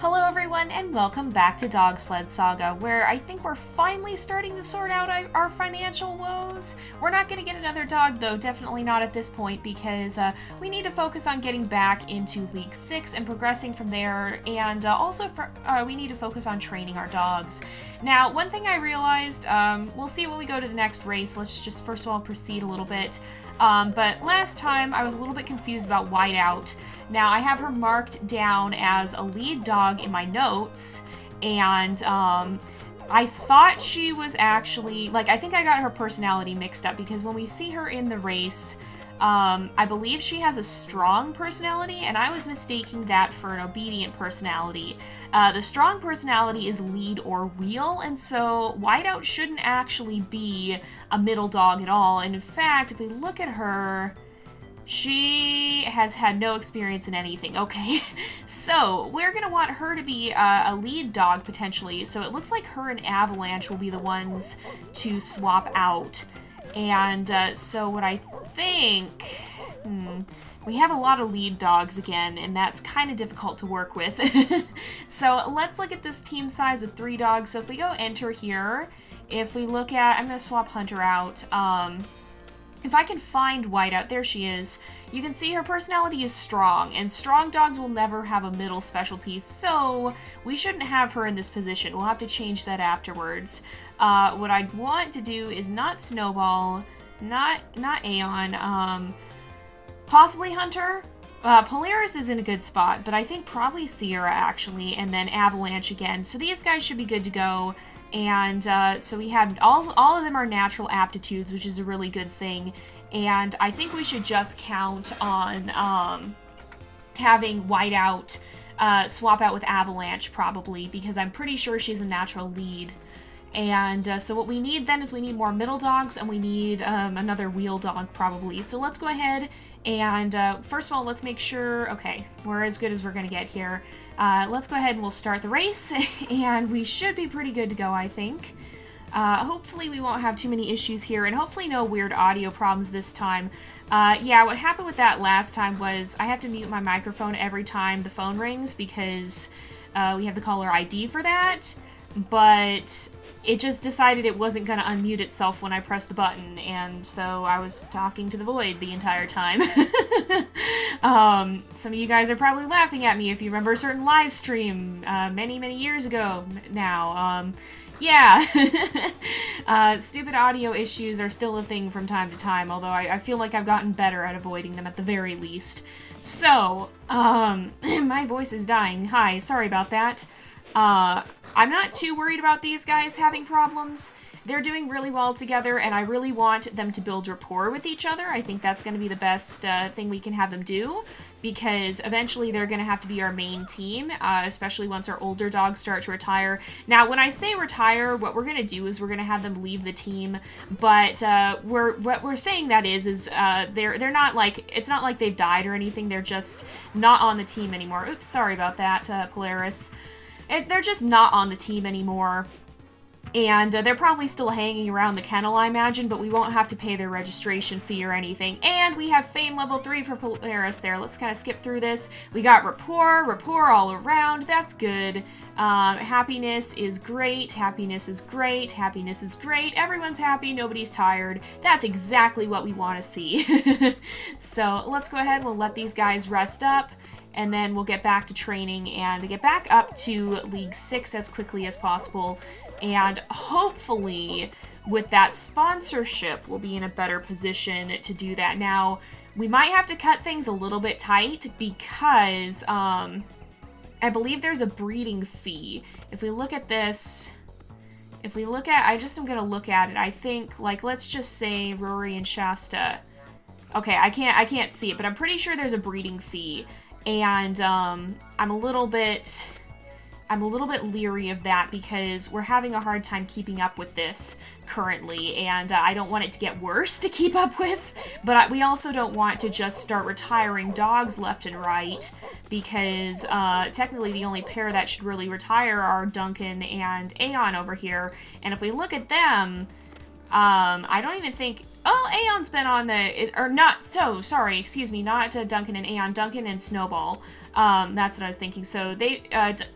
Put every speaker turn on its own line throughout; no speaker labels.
Hello everyone and welcome back to Dog Sled Saga, where I think we're finally starting to sort out our financial woes. We're not going to get another dog though, definitely not at this point, because we need to focus on getting back into League 6 and progressing from there, and we need to focus on training our dogs. Now, one thing I realized, we'll see when we go to the next race. Let's just first of all proceed a little bit. But last time I was a little bit confused about Whiteout. Now I have her marked down as a lead dog in my notes, and I thought she was actually, I think I got her personality mixed up, because when we see her in the race, I believe she has a strong personality, and I was mistaking that for an obedient personality. The strong personality is lead or wheel, and so Whiteout shouldn't actually be a middle dog at all. And in fact, if we look at her, she has had no experience in anything. Okay, so we're going to want her to be a lead dog potentially. So it looks like her and Avalanche will be the ones to swap out. And so what I think, we have a lot of lead dogs again, and that's kind of difficult to work with. So let's look at this team size with 3 dogs. So if we go enter here, if we look at, I'm going to swap Hunter out. If I can find Whiteout, there she is, you can see her personality is strong, and strong dogs will never have a middle specialty, so we shouldn't have her in this position. We'll have to change that afterwards. What I'd want to do is not Snowball, not Aeon, possibly Hunter. Polaris is in a good spot, but I think probably Sierra actually, and then Avalanche again. So these guys should be good to go. And so we have all of them are natural aptitudes, which is a really good thing. And I think we should just count on having Whiteout swap out with Avalanche probably, because I'm pretty sure she's a natural lead. And so what we need then is we need more middle dogs, and we need another wheel dog probably. So let's go ahead and first of all, let's make sure, okay, we're as good as we're going to get here. Let's go ahead and we'll start the race, and we should be pretty good to go, I think. Hopefully we won't have too many issues here, and hopefully no weird audio problems this time. Yeah, what happened with that last time was I have to mute my microphone every time the phone rings, because we have the caller ID for that, but it just decided it wasn't going to unmute itself when I pressed the button, and so I was talking to the void the entire time. Some of you guys are probably laughing at me if you remember a certain live stream many years ago now. Yeah, stupid audio issues are still a thing from time to time, although I feel like I've gotten better at avoiding them at the very least. So, my voice is dying. Hi, sorry about that. I'm not too worried about these guys having problems. They're doing really well together, and I really want them to build rapport with each other. I think that's going to be the best thing we can have them do, because eventually they're going to have to be our main team, especially once our older dogs start to retire. Now, when I say retire, what we're going to do is we're going to have them leave the team, but what we're saying that is they're not like, it's not like they've died or anything. They're just not on the team anymore. Oops, sorry about that, Polaris. They're just not on the team anymore, and they're probably still hanging around the kennel, I imagine, but we won't have to pay their registration fee or anything. And we have Fame level 3 for Polaris there. Let's kind of skip through this. We got rapport all around. That's good. Happiness is great. Happiness is great. Happiness is great. Everyone's happy. Nobody's tired. That's exactly what we want to see. So let's go ahead. We'll let these guys rest up, and then we'll get back to training and get back up to League 6 as quickly as possible. And hopefully, with that sponsorship, we'll be in a better position to do that. Now, we might have to cut things a little bit tight, because I believe there's a breeding fee. If we look at this, I'm going to look at it. I think, let's just say Rory and Shasta. Okay, I can't see it, but I'm pretty sure there's a breeding fee. And I'm a little bit leery of that, because we're having a hard time keeping up with this currently, and I don't want it to get worse to keep up with, but we also don't want to just start retiring dogs left and right, because technically the only pair that should really retire are Duncan and Aeon over here, and if we look at them, I don't even think... Oh, Aeon's been on the... Or not... So, sorry, excuse me, not Duncan and Aeon. Duncan and Snowball. That's what I was thinking. So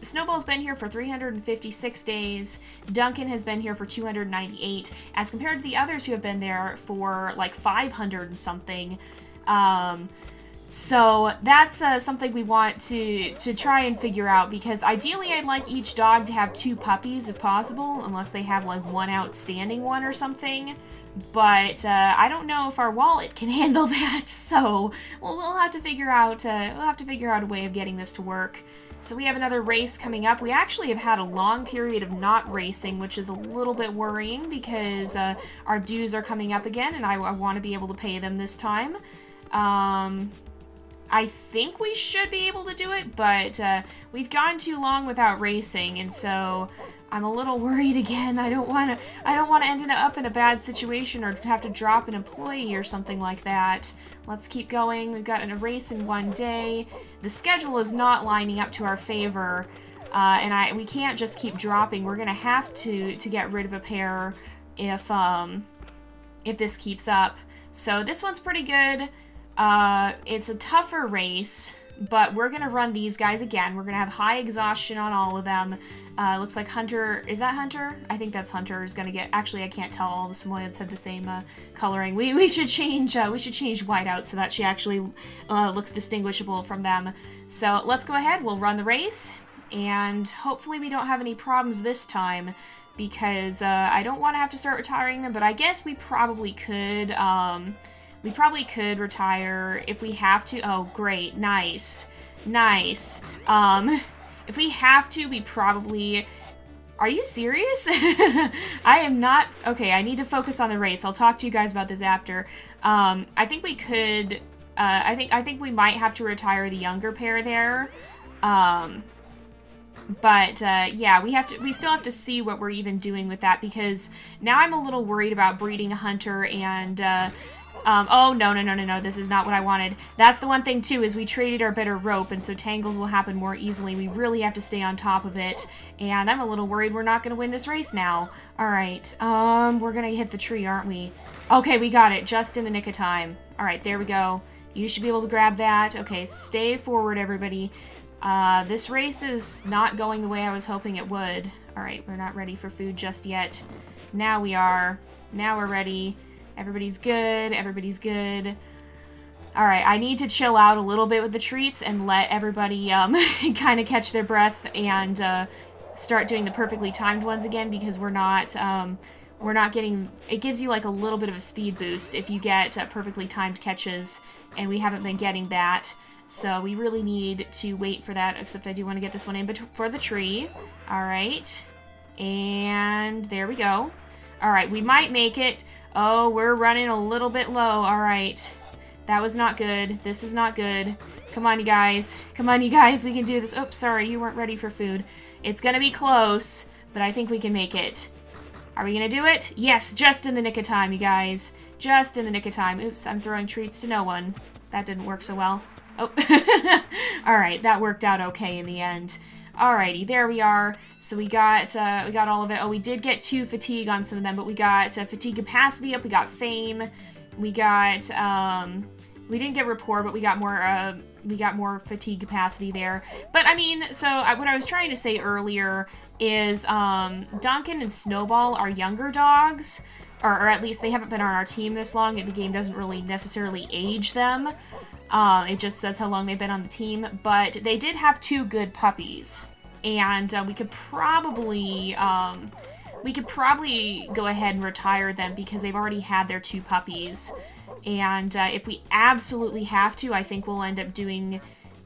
Snowball's been here for 356 days. Duncan has been here for 298, as compared to the others who have been there for like 500 and something. So that's something we want to try and figure out, because ideally I'd like each dog to have 2 puppies if possible, unless they have like one outstanding one or something. But I don't know if our wallet can handle that, so we'll have to figure out a way of getting this to work. So we have another race coming up. We actually have had a long period of not racing, which is a little bit worrying, because our dues are coming up again, and I want to be able to pay them this time. I think we should be able to do it, but we've gone too long without racing, and so I'm a little worried again. I don't want to end up in a bad situation or have to drop an employee or something like that. Let's keep going. We've got a race in 1 day. The schedule is not lining up to our favor, and we can't just keep dropping. We're gonna have to get rid of a pair if this keeps up. So this one's pretty good. It's a tougher race, but we're gonna run these guys again. We're gonna have high exhaustion on all of them. Looks like Hunter, is that Hunter? I think that's Hunter is gonna get, actually I can't tell, all the Samoyeds have the same coloring. We should change white out so that she actually looks distinguishable from them. So let's go ahead, we'll run the race, and hopefully we don't have any problems this time, because I don't want to have to start retiring them, but I guess we probably could. We probably could retire if we have to. Oh, great. Nice. Nice. If we have to, we probably... Are you serious? I am not... Okay, I need to focus on the race. I'll talk to you guys about this after. I think we could... I think we might have to retire the younger pair there. But yeah, we still have to see what we're even doing with that, because now I'm a little worried about breeding a Hunter and... oh, no, this is not what I wanted. That's the one thing, too, is we traded our better rope, and so tangles will happen more easily. We really have to stay on top of it, and I'm a little worried we're not going to win this race now. All right, we're going to hit the tree, aren't we? Okay, we got it, just in the nick of time. All right, there we go. You should be able to grab that. Okay, stay forward, everybody. This race is not going the way I was hoping it would. All right, we're not ready for food just yet. Now we are. Now we're ready. Everybody's good. Everybody's good. All right, I need to chill out a little bit with the treats and let everybody kind of catch their breath and start doing the perfectly timed ones again, because we're not getting... It gives you like a little bit of a speed boost if you get perfectly timed catches, and we haven't been getting that. So we really need to wait for that, except I do want to get this one in for the tree. All right. And there we go. All right, we might make it. Oh, we're running a little bit low. All right. That was not good. This is not good. Come on, you guys. Come on, you guys. We can do this. Oops, sorry. You weren't ready for food. It's going to be close, but I think we can make it. Are we going to do it? Yes, just in the nick of time, you guys. Just in the nick of time. Oops, I'm throwing treats to no one. That didn't work so well. Oh. All right, that worked out okay in the end. Alrighty, there we are. So we got all of it. Oh, we did get 2 fatigue on some of them, but we got fatigue capacity up. We got fame. We got we didn't get rapport, but we got more fatigue capacity there. But I mean, so what I was trying to say earlier is Duncan and Snowball are younger dogs, or at least they haven't been on our team this long. The game doesn't really necessarily age them. It just says how long they've been on the team, but they did have 2 good puppies, and we could probably go ahead and retire them because they've already had their 2 puppies, and if we absolutely have to, I think we'll end up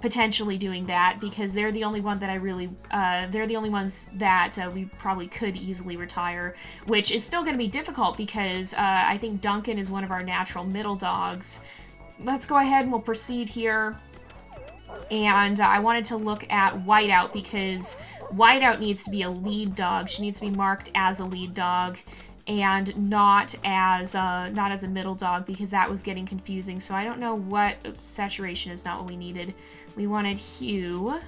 potentially doing that, because they're the only one that they're the only ones that we probably could easily retire, which is still going to be difficult because I think Duncan is one of our natural middle dogs. Let's go ahead and we'll proceed here. And I wanted to look at Whiteout, because Whiteout needs to be a lead dog. She needs to be marked as a lead dog and not as a middle dog, because that was getting confusing. So I don't know what... Oops, saturation is not what we needed. We wanted hue,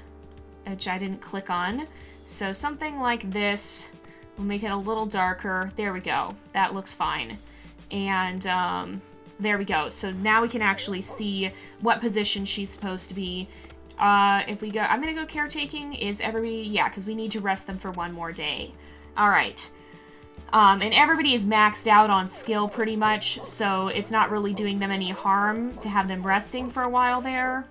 which I didn't click on. So something like this. We'll make it a little darker. There we go. That looks fine. And there we go. So now we can actually see what position she's supposed to be. If we go, I'm gonna go caretaking. Is everybody, yeah, because we need to rest them for one more day. All right. And everybody is maxed out on skill pretty much, so it's not really doing them any harm to have them resting for a while there.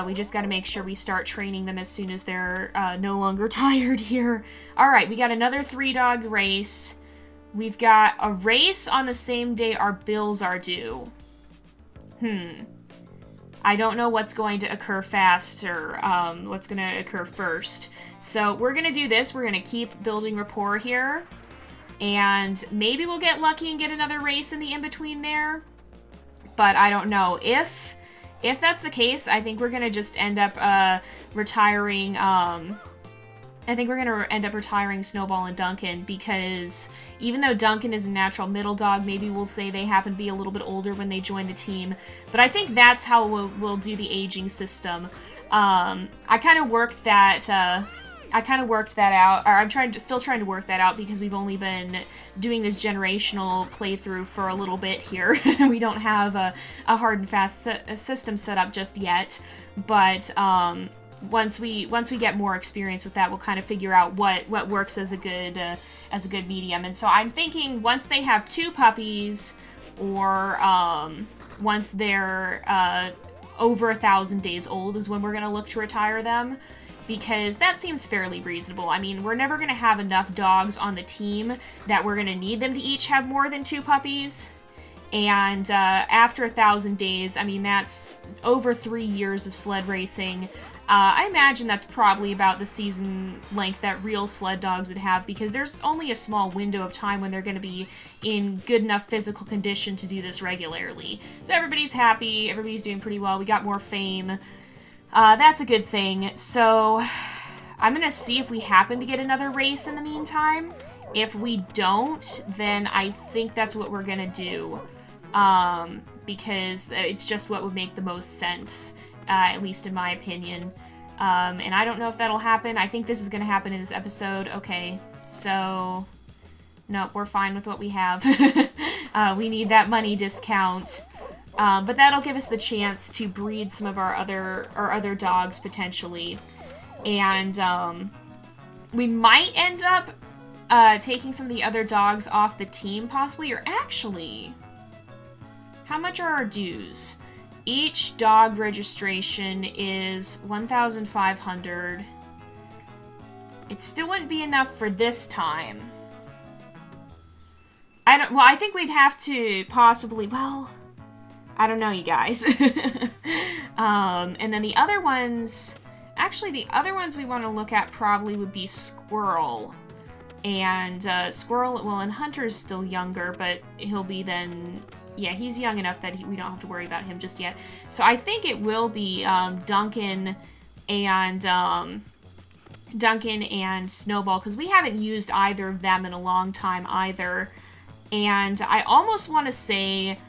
We just got to make sure we start training them as soon as they're no longer tired here. All right, we got another 3-dog race. We've got a race on the same day our bills are due. I don't know what's going to occur faster, what's going to occur first. So we're going to do this. We're going to keep building rapport here. And maybe we'll get lucky and get another race in the in-between there. But I don't know. If that's the case, I think we're going to just end up retiring... I think we're going to end up retiring Snowball and Duncan, because even though Duncan is a natural middle dog, maybe we'll say they happen to be a little bit older when they join the team. But I think that's how we'll do the aging system. I kind of worked that out, or I'm still trying to work that out, because we've only been doing this generational playthrough for a little bit here. We don't have a hard and fast system set up just yet, but once we get more experience with that, we'll kind of figure out what works as a good medium. And so I'm thinking once they have 2 puppies, or once they're over 1,000 days old is when we're going to look to retire them, because that seems fairly reasonable. I mean, we're never going to have enough dogs on the team that we're going to need them to each have more than 2 puppies. And after 1,000 days, I mean, that's over 3 years of sled racing. I imagine that's probably about the season length that real sled dogs would have, because there's only a small window of time when they're going to be in good enough physical condition to do this regularly. So everybody's happy, everybody's doing pretty well, we got more fame. That's a good thing. So I'm going to see if we happen to get another race in the meantime. If we don't, then I think that's what we're going to do, because it's just what would make the most sense. At least in my opinion. And I don't know if that'll happen. I think this is going to happen in this episode. Okay, so... Nope, we're fine with what we have. We need that money discount. But that'll give us the chance to breed some of our other dogs, potentially. And we might end up taking some of the other dogs off the team, possibly. Or actually... How much are our dues? Each dog registration is 1,500. It still wouldn't be enough for this time. I think we'd have to possibly, well, I don't know, you guys. And then the other ones, actually the other ones we want to look at probably would be Squirrel. And Squirrel, well, and Hunter's still younger, but he'll be then... Yeah, he's young enough that we don't have to worry about him just yet. So I think it will be Duncan and Snowball, because we haven't used either of them in a long time either. And I almost want to say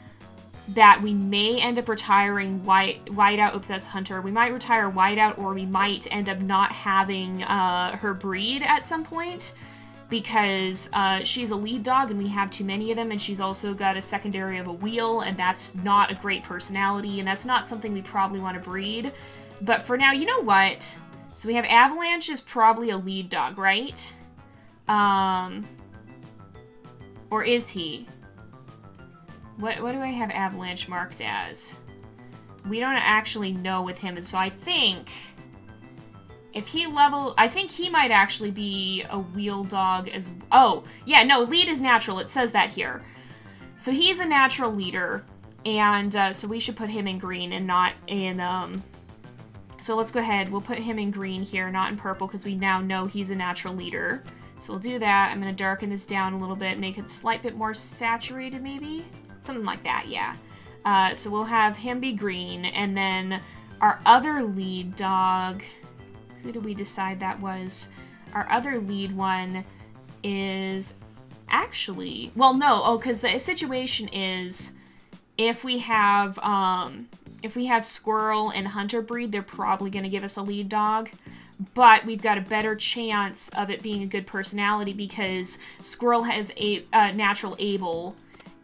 that we may end up retiring Whiteout. Oops, that's Hunter. We might retire Whiteout, or we might end up not having her breed at some point. Because she's a lead dog and we have too many of them, and she's also got a secondary of a wheel, and that's not a great personality, and that's not something we probably want to breed. But for now, you know what? So we have Avalanche is probably a lead dog, right? Or is he? What do I have Avalanche marked as? We don't actually know with him, and so I think... If he I think he might actually be a wheel dog as... Oh, yeah, no, lead is natural. It says that here. So he's a natural leader, and so we should put him in green and not in... So let's go ahead. We'll put him in green here, not in purple, because we now know he's a natural leader. So we'll do that. I'm going to darken this down a little bit, make it a slight bit more saturated, maybe? Something like that, yeah. So we'll have him be green, and then our other lead dog... Who did we decide that was? Our other lead one is actually... Well, no. Because the situation is if we have Squirrel and Hunter breed, they're probably going to give us a lead dog. But we've got a better chance of it being a good personality because Squirrel has a natural able,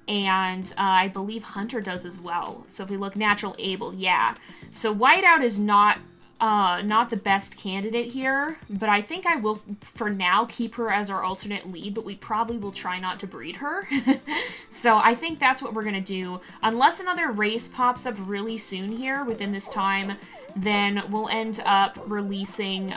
and I believe Hunter does as well. So if we look natural able, yeah. So Whiteout is not not the best candidate here, but I think I will, for now, keep her as our alternate lead, but we probably will try not to breed her. So I think that's what we're going to do. Unless another race pops up really soon here within this time, then we'll end up retiring,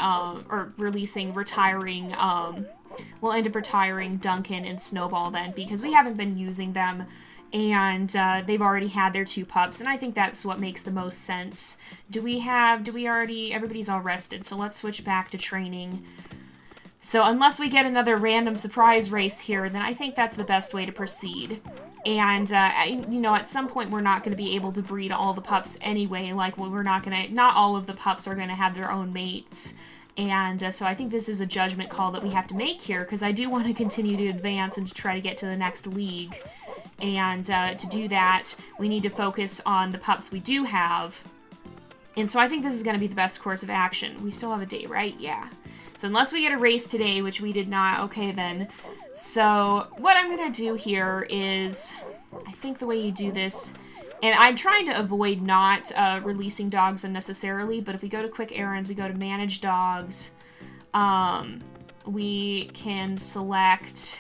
we'll end up retiring Duncan and Snowball then, because we haven't been using them, and they've already had their 2 pups, and I think that's what makes the most sense. Everybody's all rested, so let's switch back to training. So unless we get another random surprise race here, then I think that's the best way to proceed. And, at some point we're not going to be able to breed all the pups anyway, not all of the pups are going to have their own mates. And so I think this is a judgment call that we have to make here, because I do want to continue to advance and to try to get to the next league. And to do that, we need to focus on the pups we do have. And so I think this is going to be the best course of action. We still have a day, right? Yeah. So unless we get a race today, which we did not, okay then. So what I'm going to do here is, I think the way you do this, and I'm trying to avoid not releasing dogs unnecessarily, but if we go to quick errands, we go to manage dogs, we can select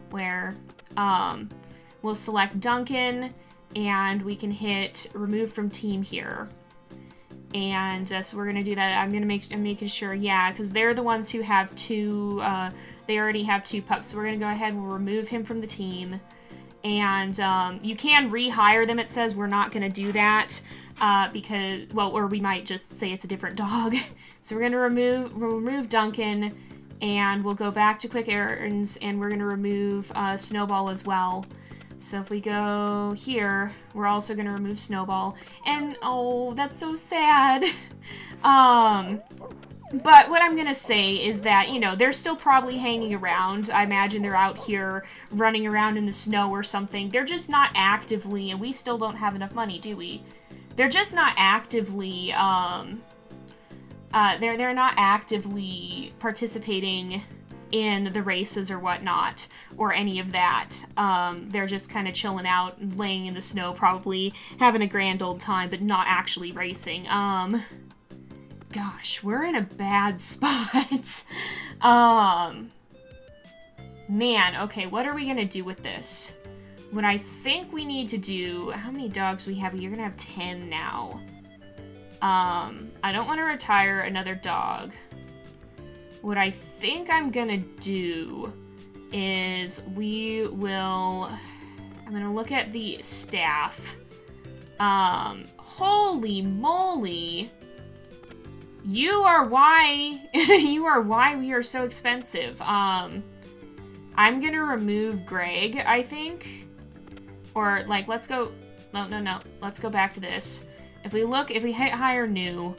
where, we'll select Duncan, and we can hit remove from team here. And so we're going to do that. I'm making sure, yeah, because they're the ones who have 2, they already have 2 pups. So we're going to go ahead and we'll remove him from the team. And you can rehire them, it says. We're not going to do that because, well, or we might just say it's a different dog. So we're going to remove Duncan, and we'll go back to quick errands, and we're going to remove Snowball as well. So if we go here, we're also going to remove Snowball. And, oh, that's so sad. But what I'm going to say is that, they're still probably hanging around. I imagine they're out here running around in the snow or something. They're just not actively, and we still don't have enough money, do we? They're just not actively, they're not actively participating in the races or whatnot, or any of that. They're just kind of chilling out and laying in the snow, probably having a grand old time, but not actually racing. Gosh, we're in a bad spot. Man, okay, what are we gonna do with this? What I think we need to do, how many dogs we have? You're gonna have 10 now. I don't want to retire another dog. What I think I'm gonna do is I'm gonna look at the staff. Holy moly! You are why we are so expensive. I'm gonna remove Greg, I think. Or, let's go, no, let's go back to this. If we hit hire new,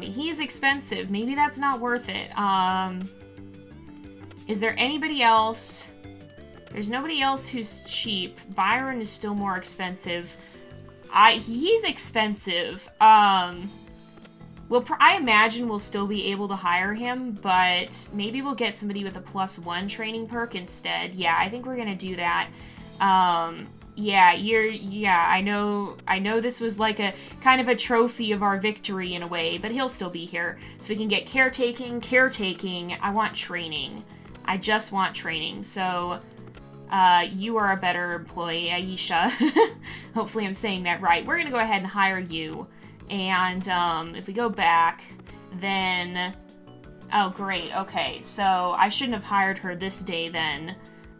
he's expensive. Maybe that's not worth it. Is there anybody else? There's nobody else who's cheap. Byron is still more expensive. He's expensive. I imagine we'll still be able to hire him, but maybe we'll get somebody with a +1 training perk instead. Yeah, I think we're gonna do that. I know this was like a kind of a trophy of our victory in a way, but he'll still be here. So we can get caretaking. I want training. I just want training. So, you are a better employee, Aisha. Hopefully I'm saying that right. We're gonna go ahead and hire you. And, if we go back, then, oh great, okay. So I shouldn't have hired her this day then.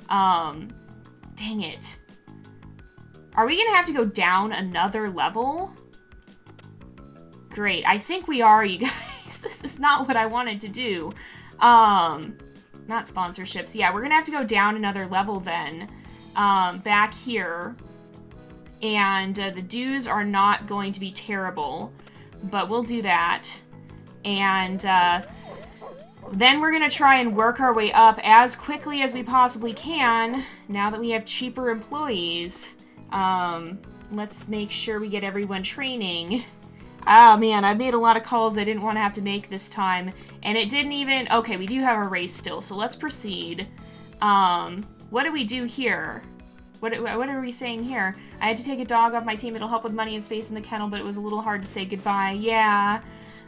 Dang it. Are we gonna have to go down another level? Great, I think we are, you guys. This is not what I wanted to do. Not sponsorships. Yeah, we're gonna have to go down another level then. Back here. And the dues are not going to be terrible, but we'll do that. And then we're gonna try and work our way up as quickly as we possibly can, now that we have cheaper employees. Let's make sure we get everyone training. Oh man, I made a lot of calls I didn't want to have to make this time. And it didn't even... Okay, we do have a race still, so let's proceed. What do we do here? What are we saying here? I had to take a dog off my team. It'll help with money and space in the kennel, but it was a little hard to say goodbye. Yeah.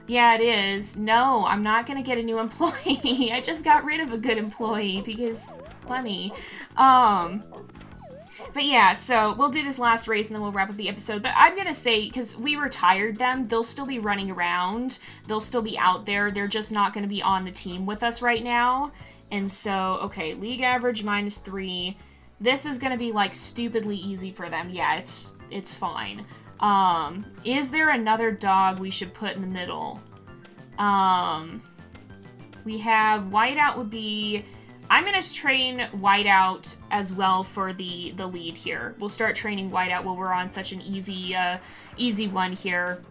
Yeah, it is. No, I'm not gonna get a new employee. I just got rid of a good employee because money. But yeah, so we'll do this last race and then we'll wrap up the episode. But I'm gonna say, because we retired them, they'll still be running around. They'll still be out there. They're just not gonna be on the team with us right now. And so, okay, league average -3. This is gonna be like stupidly easy for them. Yeah, it's fine. Is there another dog we should put in the middle? We have Whiteout would be... I'm going to train Whiteout as well for the lead here. We'll start training Whiteout while we're on such an easy one here.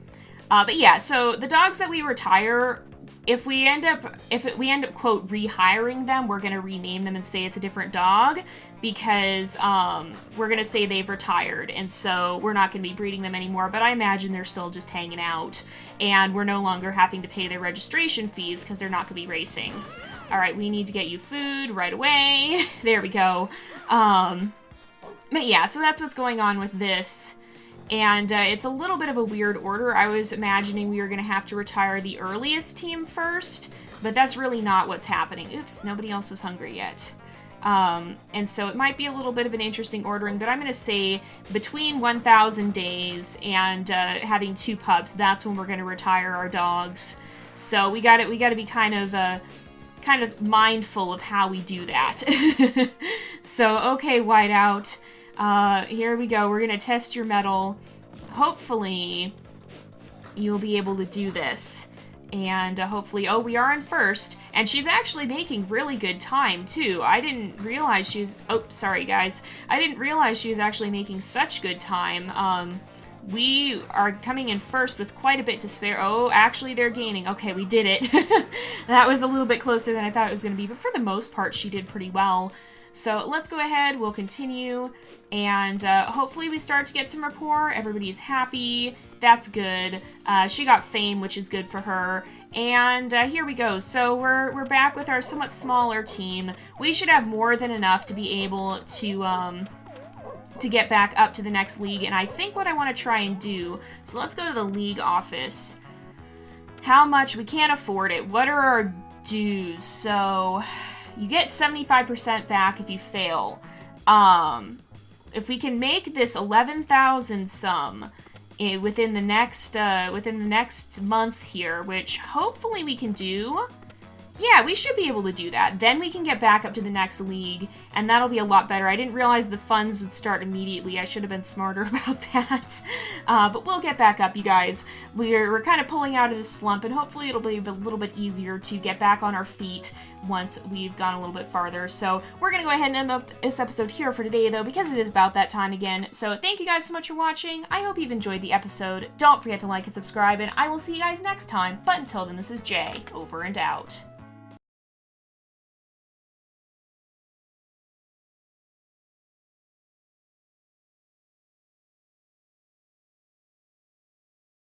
But yeah, so the dogs that we retire, if we end up, quote, rehiring them, we're going to rename them and say it's a different dog because we're going to say they've retired. And so we're not going to be breeding them anymore. But I imagine they're still just hanging out. And we're no longer having to pay their registration fees because they're not going to be racing. All right, we need to get you food right away. There we go. But yeah, so that's what's going on with this. And it's a little bit of a weird order. I was imagining we were going to have to retire the earliest team first, but that's really not what's happening. Oops, nobody else was hungry yet. And so it might be a little bit of an interesting ordering, but I'm going to say between 1,000 days and having 2 pups, that's when we're going to retire our dogs. So we got to be kind of mindful of how we do that. So, okay, Whiteout. Here we go. We're going to test your mettle. Hopefully, you'll be able to do this. And hopefully... Oh, we are in first. And she's actually making really good time, too. I didn't realize she was... Oh, sorry, guys. I didn't realize she was actually making such good time. We are coming in first with quite a bit to spare. Oh, actually, they're gaining. Okay, we did it. That was a little bit closer than I thought it was going to be, but for the most part, she did pretty well. So let's go ahead. We'll continue, and hopefully we start to get some rapport. Everybody's happy. That's good. She got fame, which is good for her. And here we go. So we're back with our somewhat smaller team. We should have more than enough to be able to get back up to the next league. And I think what I want to try and do, so let's go to the league office. How much? We can't afford it. What are our dues? So you get 75% back if you fail. If we can make this 11,000 some within the next month here, which hopefully we can do. Yeah, we should be able to do that. Then we can get back up to the next league, and that'll be a lot better. I didn't realize the funds would start immediately. I should have been smarter about that. But we'll get back up, you guys. We're kind of pulling out of this slump, and hopefully it'll be a little bit easier to get back on our feet once we've gone a little bit farther. So we're going to go ahead and end up this episode here for today, though, because it is about that time again. So thank you guys so much for watching. I hope you've enjoyed the episode. Don't forget to like and subscribe, and I will see you guys next time. But until then, this is Jay, over and out.